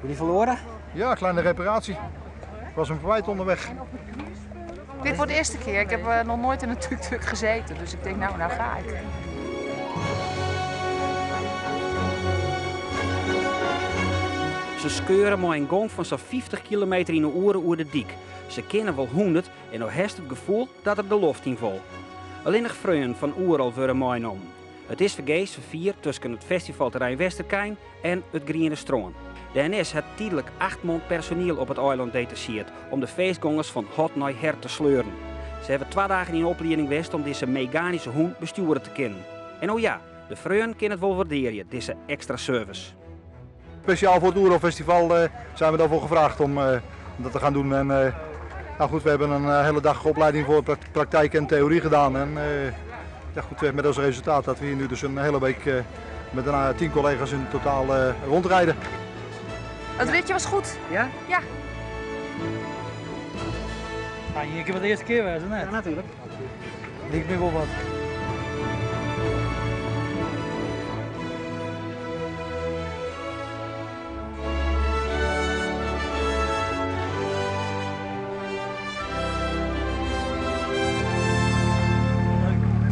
Jullie verloren? Ja, kleine reparatie. Ik was hem kwijt onderweg. Dit wordt de eerste keer. Ik heb nog nooit in een tuk-tuk gezeten. Dus ik denk, nou ga ik. Ze skeuren maar een gong van zo'n 50 kilometer in de uur over de dik. Ze kennen wel 100 en nog heeft het gevoel dat er de loft in vol. Alleen nog vrienden van Oeral worden meegenomen. Het is vergees vervier tussen het festivalterrein Westerkijn en het Griene Stroon. De NS had tijdelijk 8 man personeel op het eiland detacheerd om de feestgangers van hot naar her te sleuren. Ze hebben 2 dagen in opleiding geweest om deze mechanische hoen besturen te kennen. En oh ja, de vrienden kunnen het wel waarderen, deze extra service. Speciaal voor het Oeral Festival zijn we daarvoor gevraagd om dat te gaan doen. En, nou goed, we hebben een hele dag opleiding voor praktijk en theorie gedaan. En ja, goed, met als resultaat dat we hier nu dus een hele week met 10 collega's in totaal rondrijden. Het ritje was goed. Ja? Ja. Ja, hier keer wat de eerste keer was, hè? Ja, natuurlijk. Ik ben wel wat.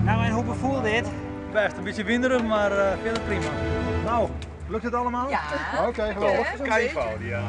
Nou, en hoe bevoel dit? Best een beetje winderig, maar verder prima. Nou, lukt het allemaal? Ja. Oké, geweldig. Kijk, Kijk, ja.